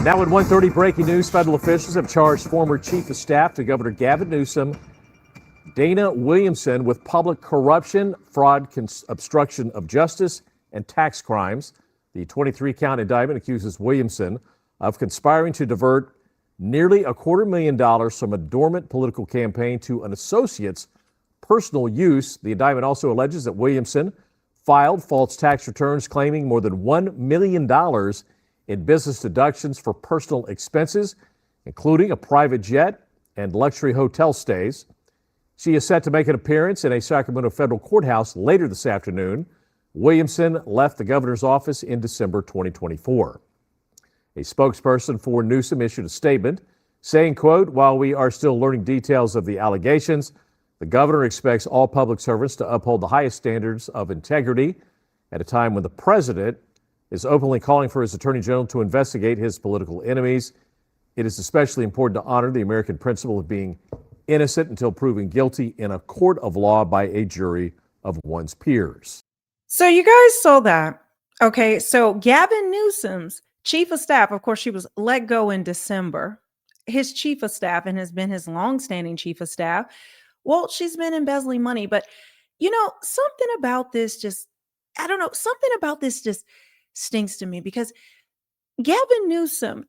Now at 1:30, breaking news. Federal officials have charged former chief of staff to Governor Gavin Newsom, Dana Williamson, with public corruption, fraud, obstruction of justice, and tax crimes. The 23-count indictment accuses Williamson of conspiring to divert nearly $250,000 from a dormant political campaign to an associate's personal use. The indictment also alleges that Williamson filed false tax returns claiming more than $1 million in business deductions for personal expenses, including a private jet and luxury hotel stays. She is set to make an appearance in a Sacramento federal courthouse later this afternoon. Williamson left the governor's office in December 2024. A spokesperson for Newsom issued a statement saying, quote, "While we are still learning details of the allegations, the governor expects all public servants to uphold the highest standards of integrity at a time when the president is openly calling for his attorney general to investigate his political enemies. It is especially important to honor the American principle of being innocent until proven guilty in a court of law by a jury of one's peers." So you guys saw that. Okay, so Gavin Newsom's chief of staff, of course, she was let go in December. His chief of staff, and has been his longstanding chief of staff, well, she's been embezzling money. But, something about this just, I don't know, something about this just stinks to me, because Gavin Newsom,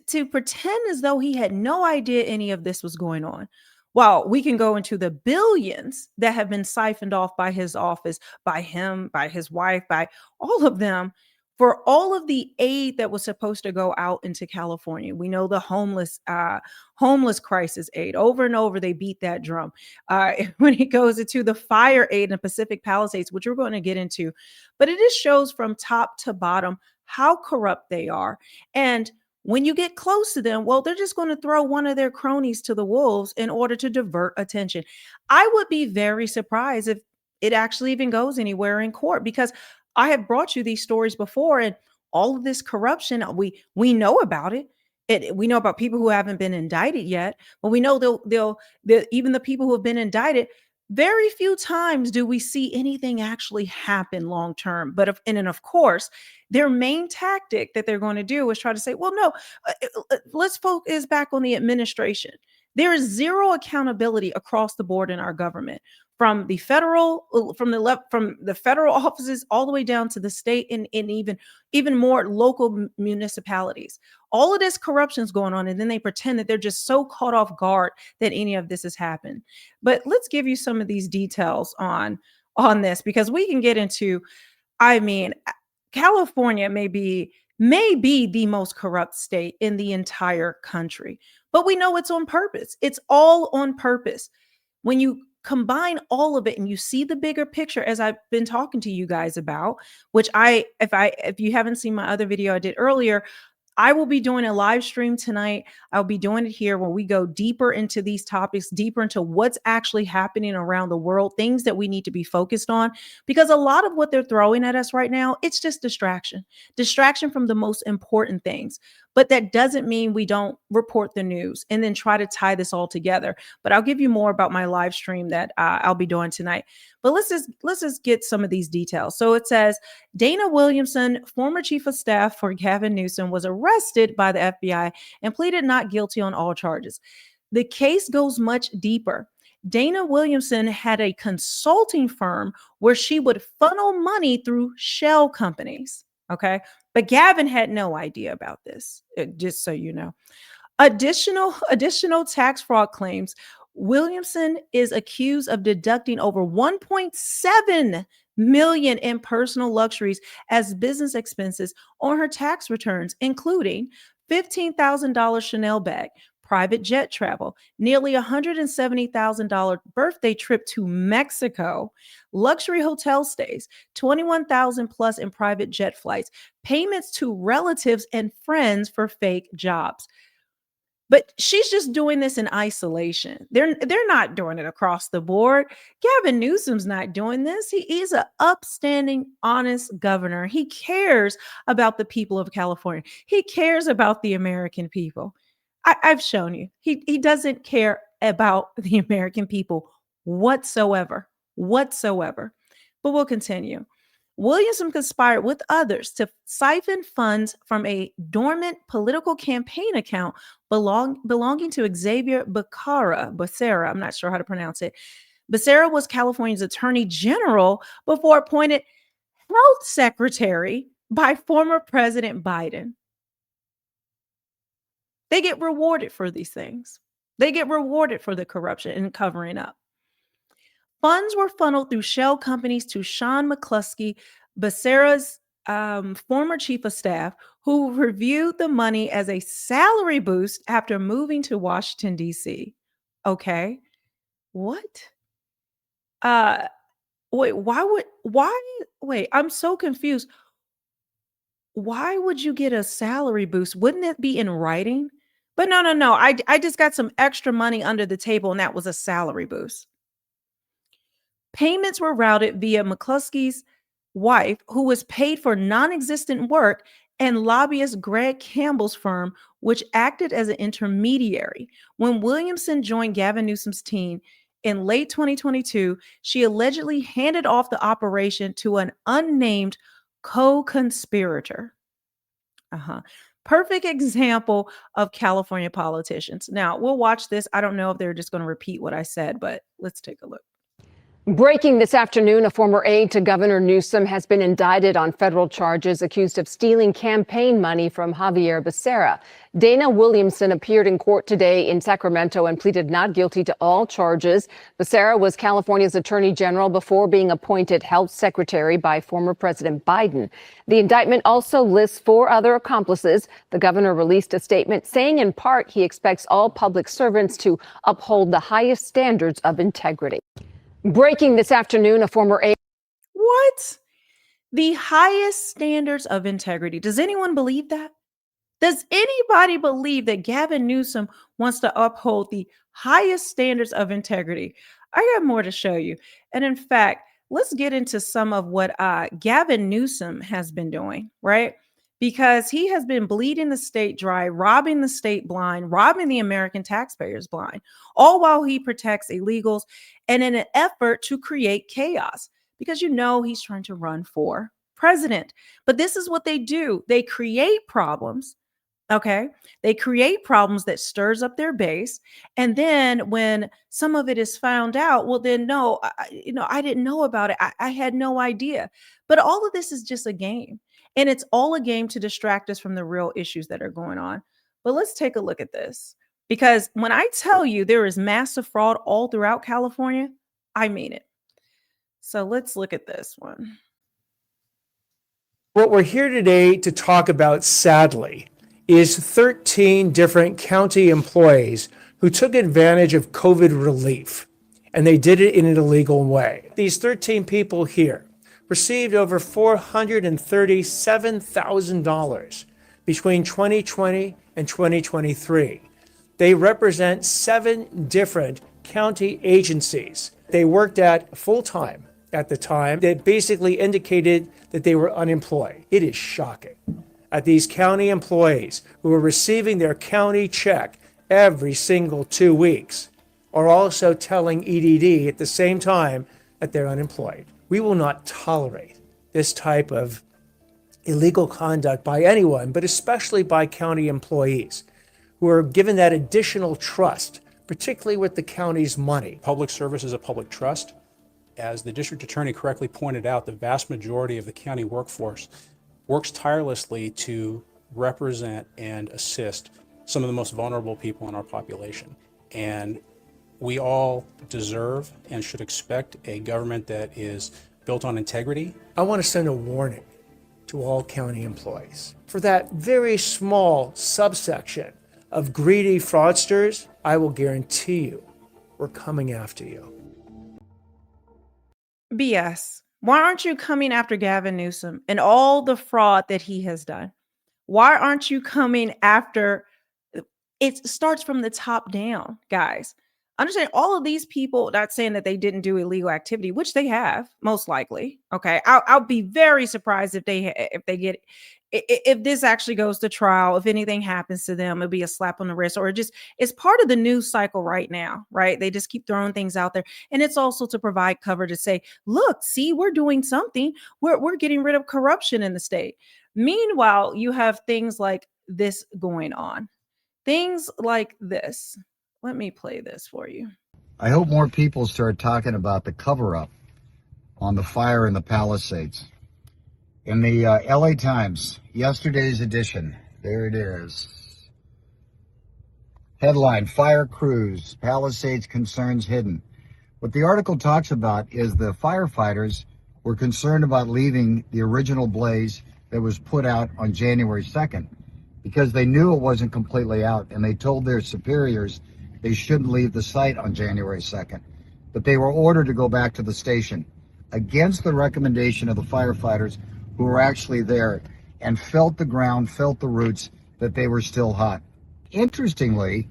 to pretend as though he had no idea any of this was going on. Well, we can go into the billions that have been siphoned off by his office, by him, by his wife, by all of them, for all of the aid that was supposed to go out into California. We know the homeless crisis aid. Over and over, they beat that drum. When it goes into the fire aid in Pacific Palisades, which we're going to get into, but it just shows from top to bottom how corrupt they are. And when you get close to them, well, they're just going to throw one of their cronies to the wolves in order to divert attention. I would be very surprised if it actually even goes anywhere in court, because I have brought you these stories before, and all of this corruption, we know about it. We know about people who haven't been indicted yet, but we know they'll even the people who have been indicted, very few times do we see anything actually happen long term. But of course, their main tactic that they're going to do is try to say, well, no, let's focus back on the administration. There is zero accountability across the board in our government, from the federal offices all the way down to the state, and even more local municipalities. All of this corruption is going on, and then they pretend that they're just so caught off guard that any of this has happened. But let's give you some of these details on this, because we can get into, California may be the most corrupt state in the entire country, but we know it's on purpose. It's all on purpose. When you combine all of it and you see the bigger picture, as I've been talking to you guys about, which if you haven't seen my other video I did earlier, I will be doing a live stream tonight. I'll be doing it here where we go deeper into these topics, deeper into what's actually happening around the world, things that we need to be focused on, because a lot of what they're throwing at us right now, it's just distraction from the most important things. But that doesn't mean we don't report the news and then try to tie this all together. But I'll give you more about my live stream that I'll be doing tonight. But let's just get some of these details. So it says Dana Williamson, former chief of staff for Gavin Newsom, was arrested by the FBI and pleaded not guilty on all charges. The case goes much deeper. Dana Williamson had a consulting firm where she would funnel money through shell companies. Okay. But Gavin had no idea about this, just so you know. Additional tax fraud claims. Williamson is accused of deducting over $1.7 million in personal luxuries as business expenses on her tax returns, including $15,000 Chanel bag, private jet travel, nearly $170,000 birthday trip to Mexico, luxury hotel stays, $21,000 plus in private jet flights, payments to relatives and friends for fake jobs. But she's just doing this in isolation. They're not doing it across the board. Gavin Newsom's not doing this. He's an upstanding, honest governor. He cares about the people of California. He cares about the American people. I've shown you. He doesn't care about the American people whatsoever. But we'll continue. Williamson conspired with others to siphon funds from a dormant political campaign account belonging to Xavier Becerra. I'm not sure how to pronounce it. Becerra was California's attorney general before appointed health secretary by former President Biden. They get rewarded for these things. They get rewarded for the corruption and covering up. Funds were funneled through shell companies to Sean McCluskey, Becerra's former chief of staff, who reviewed the money as a salary boost after moving to Washington, D.C. Okay. What? Wait, I'm so confused. Why would you get a salary boost? Wouldn't it be in writing? But no. I just got some extra money under the table, and that was a salary boost. Payments were routed via McCluskey's wife, who was paid for non-existent work, and lobbyist Greg Campbell's firm, which acted as an intermediary. When Williamson joined Gavin Newsom's team in late 2022, she allegedly handed off the operation to an unnamed co-conspirator. Perfect example of California politicians. Now, we'll watch this. I don't know if they're just going to repeat what I said, but let's take a look. Breaking this afternoon, a former aide to Governor Newsom has been indicted on federal charges accused of stealing campaign money from Javier Becerra. Dana Williamson appeared in court today in Sacramento and pleaded not guilty to all charges. Becerra was California's attorney general before being appointed health secretary by former President Biden. The indictment also lists 4 other accomplices. The governor released a statement saying in part he expects all public servants to uphold the highest standards of integrity. Breaking this afternoon, a former aide. What? The highest standards of integrity. Does anyone believe that? Does anybody believe that Gavin Newsom wants to uphold the highest standards of integrity? I got more to show you. And in fact, let's get into some of what Gavin Newsom has been doing, right? Because he has been bleeding the state dry, robbing the state blind, robbing the American taxpayers blind, all while he protects illegals and in an effort to create chaos, because he's trying to run for president. But this is what they do. They create problems. Okay. They create problems that stirs up their base. And then when some of it is found out, well, then no, I didn't know about it. I had no idea. But all of this is just a game. And it's all a game to distract us from the real issues that are going on. But let's take a look at this. Because when I tell you there is massive fraud all throughout California, I mean it. So let's look at this one. What we're here today to talk about, sadly, is 13 different county employees who took advantage of COVID relief, and they did it in an illegal way. These 13 people here received over $437,000 between 2020 and 2023. They represent 7 different county agencies. They worked at full-time at the time that basically indicated that they were unemployed. It is shocking. These county employees who are receiving their county check every single 2 weeks are also telling EDD at the same time that they're unemployed. We will not tolerate this type of illegal conduct by anyone, but especially by county employees who are given that additional trust, particularly with the county's money. Public service is a public trust. As the district attorney correctly pointed out, the vast majority of the county workforce works tirelessly to represent and assist some of the most vulnerable people in our population. And we all deserve and should expect a government that is built on integrity. I want to send a warning to all county employees. For that very small subsection of greedy fraudsters, I will guarantee you we're coming after you. BS. Why aren't you coming after Gavin Newsom and all the fraud that he has done? Why aren't you coming after? It starts from the top down, guys. Understand, all of these people, not saying that they didn't do illegal activity, which they have, most likely. Okay, I'll be very surprised if they get if this actually goes to trial, if anything happens to them, it'll be a slap on the wrist, or it's part of the news cycle right now, right? They just keep throwing things out there. And it's also to provide cover to say, look, see, we're doing something. We're getting rid of corruption in the state. Meanwhile, you have things like this going on. Things like this. Let me play this for you. I hope more people start talking about the cover-up on the fire in the Palisades. In the LA Times, yesterday's edition, there it is. Headline, Fire Crews, Palisades Concerns Hidden. What the article talks about is the firefighters were concerned about leaving the original blaze that was put out on January 2nd because they knew it wasn't completely out, and they told their superiors they shouldn't leave the site on January 2nd. But they were ordered to go back to the station against the recommendation of the firefighters who were actually there and felt the ground, felt the roots that they were still hot. Interestingly,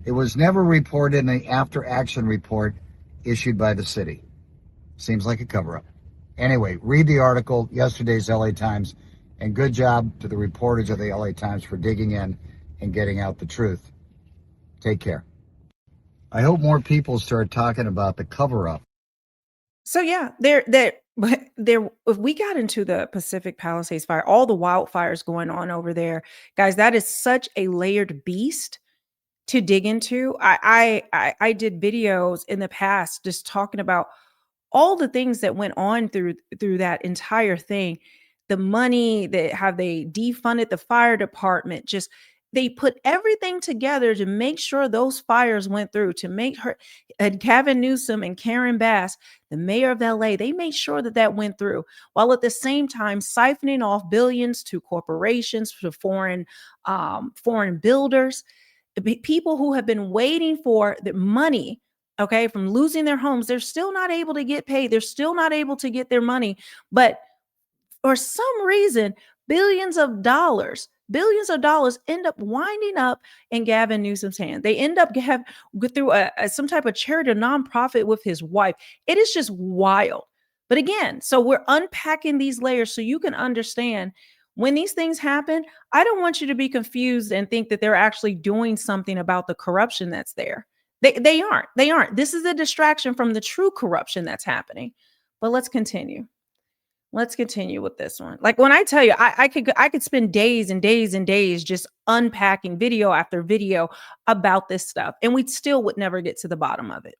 it was never reported in the after-action report issued by the city. Seems like a cover-up. Anyway, read the article, yesterday's LA Times, and good job to the reporters of the LA Times for digging in and getting out the truth. Take care. I hope more people start talking about the cover-up. So yeah, if we got into the Pacific Palisades fire, all the wildfires going on over there, guys, that is such a layered beast to dig into. I did videos in the past just talking about all the things that went on through that entire thing. The money that how they defunded the fire department, just they put everything together to make sure those fires went through, to make her and Gavin Newsom and Karen Bass, the mayor of LA, they made sure that went through, while at the same time siphoning off billions to corporations, to foreign builders, people who have been waiting for the money, okay, from losing their homes. They're still not able to get paid. They're still not able to get their money. But for some reason, billions of dollars end up winding up in Gavin Newsom's hand. They end up through some type of charity or nonprofit with his wife. It is just wild. But again, so we're unpacking these layers so you can understand when these things happen. I don't want you to be confused and think that they're actually doing something about the corruption that's there. They aren't. This is a distraction from the true corruption that's happening. But let's continue. Let's continue with this one. Like when I tell you, I could spend days and days and days just unpacking video after video about this stuff, and we still would never get to the bottom of it.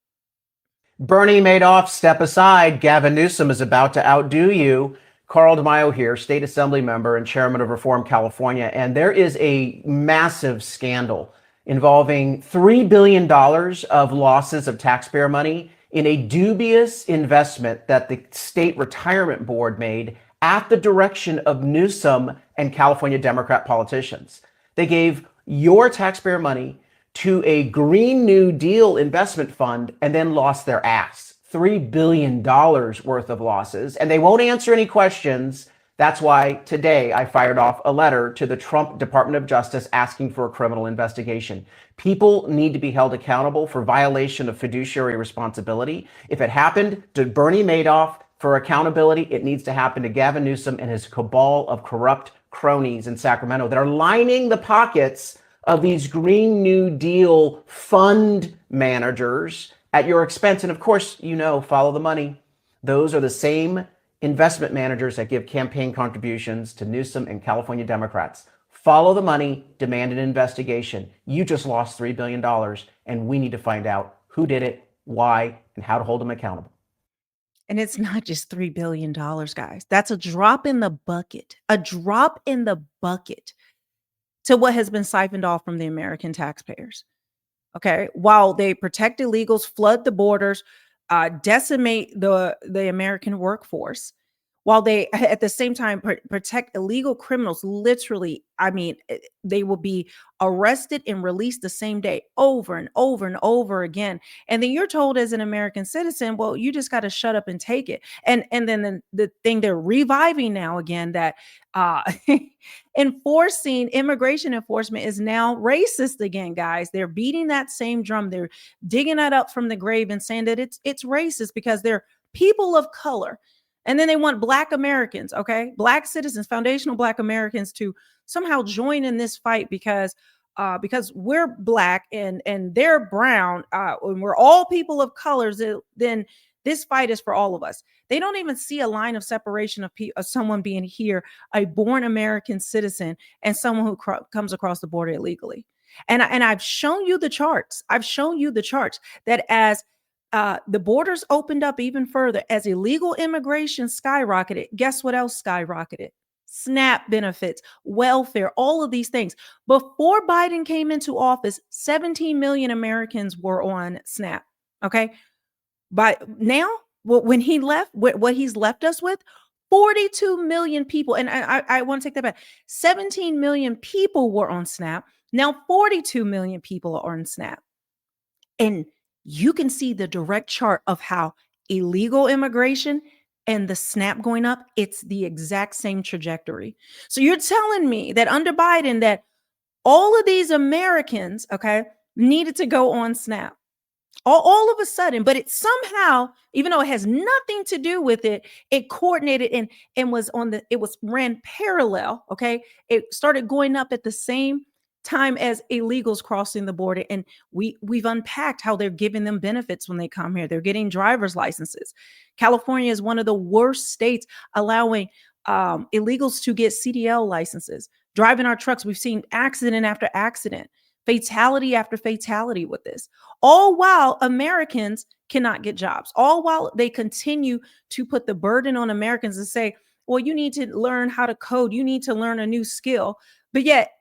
Bernie Madoff, step aside. Gavin Newsom is about to outdo you. Carl DeMaio here, state assembly member and chairman of Reform California. And there is a massive scandal involving $3 billion of losses of taxpayer money in a dubious investment that the state retirement board made at the direction of Newsom and California Democrat politicians. They gave your taxpayer money to a Green New Deal investment fund and then lost their ass. $3 billion worth of losses, and they won't answer any questions. That's why today I fired off a letter to the Trump Department of Justice asking for a criminal investigation. People need to be held accountable for violation of fiduciary responsibility. If it happened to Bernie Madoff for accountability, it needs to happen to Gavin Newsom and his cabal of corrupt cronies in Sacramento that are lining the pockets of these Green New Deal fund managers at your expense. And of course, follow the money. Those are the same investment managers that give campaign contributions to Newsom and California Democrats. Follow the money, demand an investigation. You just lost $3 billion, and we need to find out who did it, why, and how to hold them accountable. And it's not just $3 billion, guys. That's a drop in the bucket, to what has been siphoned off from the American taxpayers. Okay. While they protect illegals, flood the borders, decimate the American workforce, while they at the same time protect illegal criminals. Literally, they will be arrested and released the same day, over and over and over again. And then you're told as an American citizen, well, you just got to shut up and take it. And then the thing they're reviving now again, that enforcing immigration enforcement is now racist again, guys. They're beating that same drum. They're digging that up from the grave and saying that it's racist because they're people of color. And then they want Black Americans, okay? Black citizens, foundational Black Americans to somehow join in this fight because we're Black and they're brown, and we're all people of colors, then this fight is for all of us. They don't even see a line of separation of someone being here, a born American citizen, and someone who comes across the border illegally. And I've shown you the charts. I've shown you the charts that as the borders opened up even further, as illegal immigration skyrocketed, guess what else skyrocketed? SNAP benefits, welfare, all of these things. Before Biden came into office, 17 million Americans were on SNAP. Okay. But now, when he left, what he's left us with, 42 million people. And I want to take that back. 17 million people were on SNAP. Now 42 million people are on SNAP. And you can see the direct chart of how illegal immigration and the SNAP going up, it's the exact same trajectory. So you're telling me that under Biden that all of these Americans, okay, needed to go on SNAP all of a sudden, but it somehow, even though it has nothing to do with it, it coordinated and was ran parallel. Okay. It started going up at the same time as illegals crossing the border. And we've unpacked how they're giving them benefits when they come here. They're getting driver's licenses. California is one of the worst states allowing illegals to get CDL licenses. Driving our trucks, we've seen accident after accident, fatality after fatality with this, all while Americans cannot get jobs, all while they continue to put the burden on Americans and say, well, you need to learn how to code. You need to learn a new skill. But yet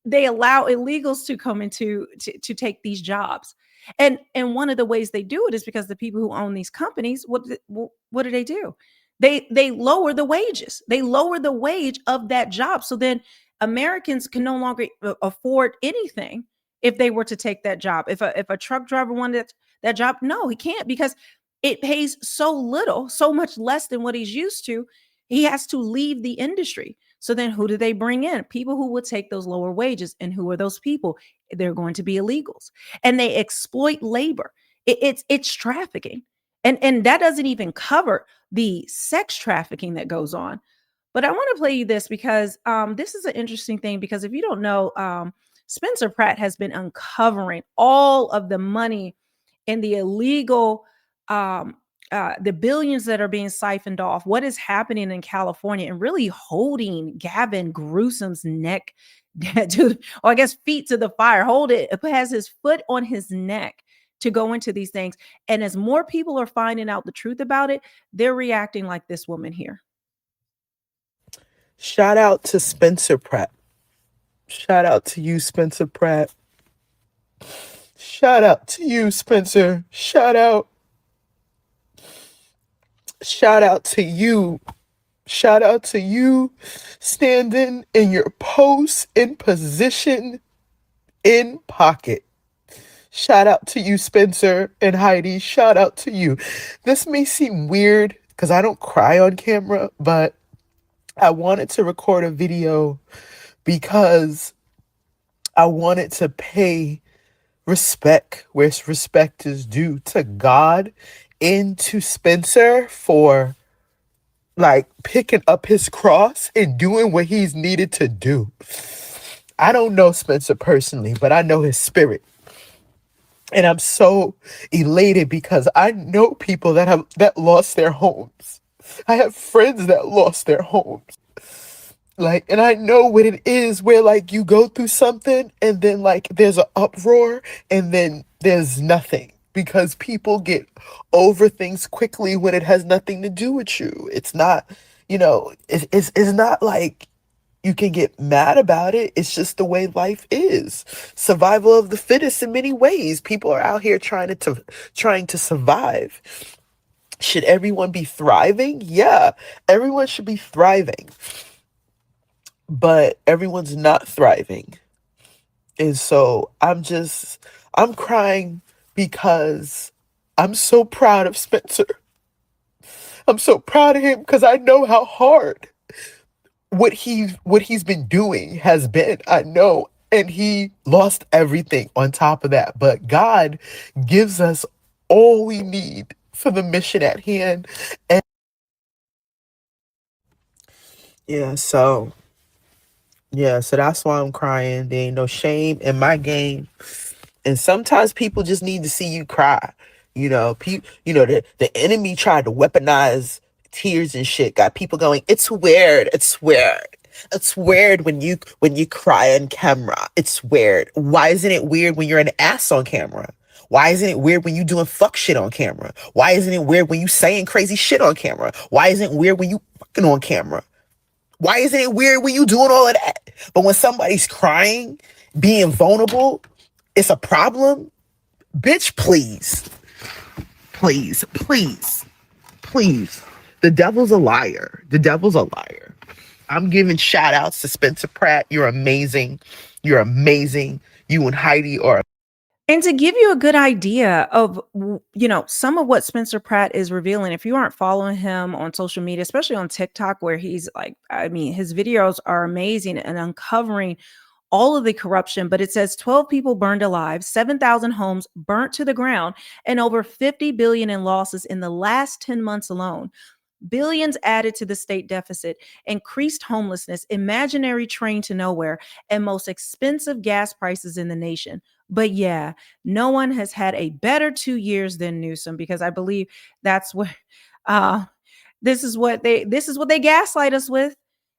they allow illegals to come into to take these jobs. And one of the ways they do it is because the people who own these companies, what do they do? They lower the wages. They lower the wage of that job. So then Americans can no longer afford anything if they were to take that job. If a truck driver wanted that job, no, he can't, because it pays so little, so much less than what he's used to. He has to leave the industry. So then who do they bring in? People who would take those lower wages. And who are those people? They're going to be illegals. And they exploit labor. It's trafficking. And that doesn't even cover the sex trafficking that goes on. But I want to play you this because this is an interesting thing, because if you don't know, Spencer Pratt has been uncovering all of the money and the illegal, the billions that are being siphoned off, what is happening in California, and really holding Gavin Newsom's neck to, or I guess feet to the fire, has his foot on his neck to go into these things. And as more people are finding out the truth about it, they're reacting like this woman here. Shout out to Spencer Pratt. Shout out to you, Spencer Pratt. Shout out to you, Spencer. Shout out. Shout out to you. Shout out to you standing in your post, in position, in pocket. Shout out to you, Spencer and Heidi. Shout out to you. This may seem weird because I don't cry on camera, but I wanted to record a video because I wanted to pay respect where respect is due, to God and to Spencer for like picking up his cross and doing what he's needed to do. I don't know Spencer personally, but I know his spirit. And I'm so elated because I know people that lost their homes. I have friends that lost their homes. Like, and I know what it is where like you go through something and then like there's an uproar and then there's nothing, because people get over things quickly when it has nothing to do with you. It's not, it's not like you can get mad about it. It's just the way life is. Survival of the fittest in many ways. People are out here trying to survive. Should everyone be thriving? Yeah, everyone should be thriving. But everyone's not thriving. And so I'm crying because I'm so proud of Spencer. I'm so proud of him because I know how hard what he's been doing has been. I know. And he lost everything on top of that. But God gives us all we need for the mission at hand. And Yeah, so so that's why I'm crying. There ain't no shame in my game. And sometimes people just need to see you cry. The enemy tried to weaponize tears and shit. Got people going, it's weird. It's weird. It's weird when you cry on camera. It's weird. Why isn't it weird when you're an ass on camera? Why isn't it weird when you doing fuck shit on camera? Why isn't it weird when you saying crazy shit on camera? Why isn't it weird when you fucking on camera? Why isn't it weird when you doing all of that? But when somebody's crying, being vulnerable, it's a problem? Bitch, please. Please, please, please. The devil's a liar. The devil's a liar. I'm giving shout outs to Spencer Pratt. You're amazing. You're amazing. You and Heidi are. And to give you a good idea of, some of what Spencer Pratt is revealing, if you aren't following him on social media, especially on TikTok, where he's like, his videos are amazing and uncovering all of the corruption. But it says 12 people burned alive, 7,000 homes burnt to the ground, and over 50 billion in losses in the last 10 months alone. Billions added to the state deficit, increased homelessness, imaginary train to nowhere, and most expensive gas prices in the nation. But yeah, no one has had a better 2 years than Newsom, because I believe that's what uh this is what they gaslight us with.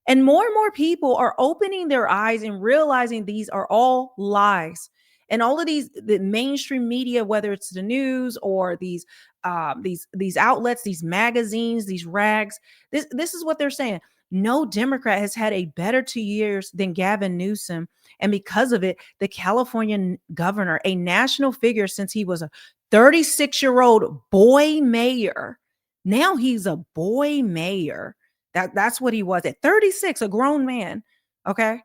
And more people are opening their eyes and realizing these are all lies. And all of the mainstream media, whether it's the news or these outlets, these magazines, these rags, this is what they're saying. No Democrat has had a better 2 years than Gavin Newsom. And because of it, the California governor, a national figure since he was a 36-year-old boy mayor, now he's a boy mayor. That's what he was at 36, a grown man. Okay.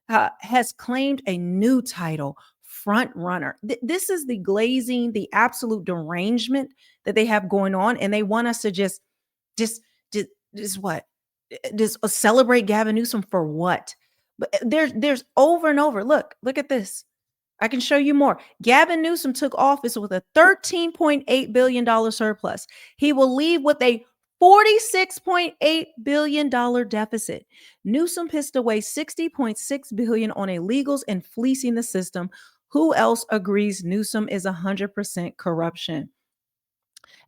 Has claimed a new title, front runner. This is the glazing, the absolute derangement that they have going on. And they want us to just what? Just celebrate Gavin Newsom for what? But there's over and over. Look at this. I can show you more. Gavin Newsom took office with a $13.8 billion surplus. He will leave with a $46.8 billion deficit. Newsom pissed away $60.6 billion on illegals and fleecing the system. Who else agrees Newsom is 100% corruption?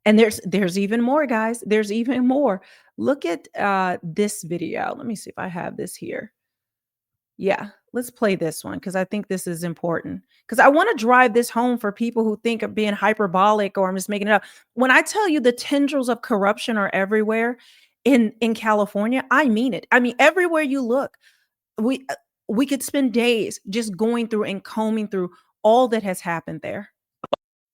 And there's even more, guys. There's even more. Look at this video. Let me see if I have this here. Yeah, let's play this one because I think this is important. Because I want to drive this home for people who think of being hyperbolic or I'm just making it up. When I tell you the tendrils of corruption are everywhere in California, I mean it. I mean, everywhere you look, we could spend days just going through and combing through all that has happened there.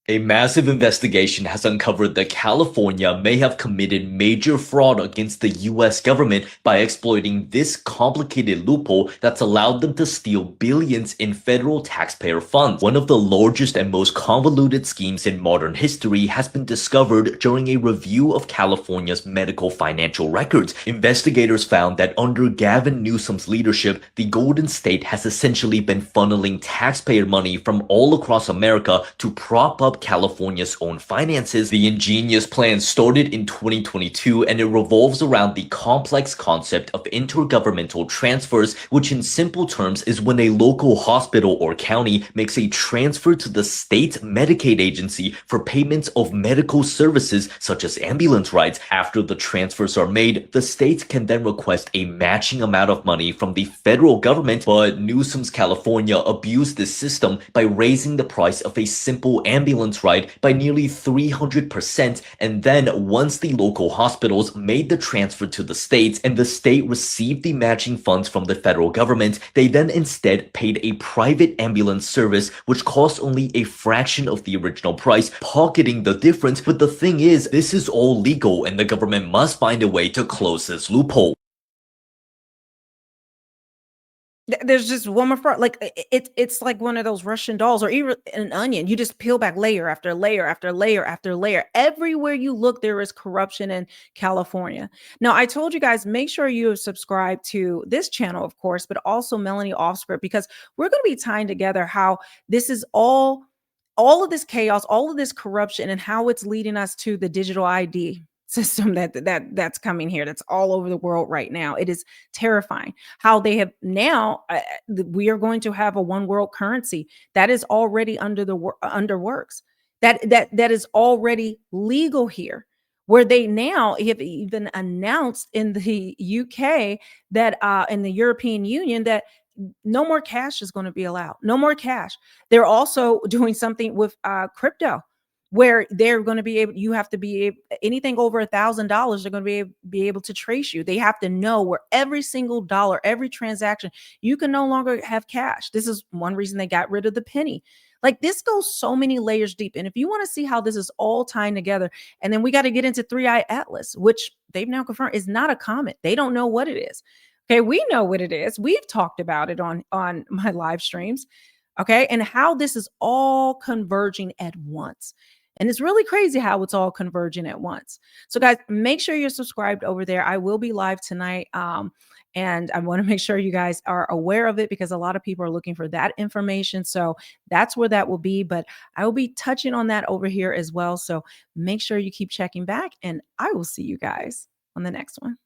A massive investigation has uncovered that California may have committed major fraud against the US government by exploiting this complicated loophole that's allowed them to steal billions in federal taxpayer funds. One of the largest and most convoluted schemes in modern history has been discovered during a review of California's medical financial records. Investigators found that under Gavin Newsom's leadership, the Golden State has essentially been funneling taxpayer money from all across America to prop up California's own finances. The ingenious plan started in 2022 and it revolves around the complex concept of intergovernmental transfers, which in simple terms is when a local hospital or county makes a transfer to the state Medicaid agency for payments of medical services such as ambulance rides. After the transfers are made, the state can then request a matching amount of money from the federal government, but Newsom's California abused this system by raising the price of a simple ambulance ride by nearly 300%. And then once the local hospitals made the transfer to the states and the state received the matching funds from the federal government, they then instead paid a private ambulance service which cost only a fraction of the original price, pocketing the difference. But the thing is, this is all legal and the government must find a way to close this loophole. There's just one more fraud. Like it's like one of those Russian dolls or even an onion. You just peel back layer after layer after layer after layer. Everywhere you look, there is corruption in California. Now, I told you guys, make sure you have subscribed to this channel, of course, but also Melanie Offscript, because we're going to be tying together how this is all of this chaos, all of this corruption, and how it's leading us to the digital ID. system that's coming here, that's all over the world right now. It is terrifying how they have now we are going to have a one world currency that is already under works, that is already legal here, where they now have even announced in the UK that in the European Union that no more cash is going to be allowed. No more cash. They're also doing something with crypto, where they're going to be able, you have to be able, anything over $1,000, they're going to be able to trace you. They have to know where every single dollar, every transaction, you can no longer have cash. This is one reason they got rid of the penny. Like, this goes so many layers deep. And if you want to see how this is all tying together, and then we got to get into 3i Atlas, which they've now confirmed is not a comet. They don't know what it is. Okay, we know what it is. We've talked about it on my live streams. Okay, and how this is all converging at once. And it's really crazy how it's all converging at once. So guys, make sure you're subscribed over there. I will be live tonight. And I want to make sure you guys are aware of it, because a lot of people are looking for that information. So that's where that will be. But I will be touching on that over here as well. So make sure you keep checking back, and I will see you guys on the next one.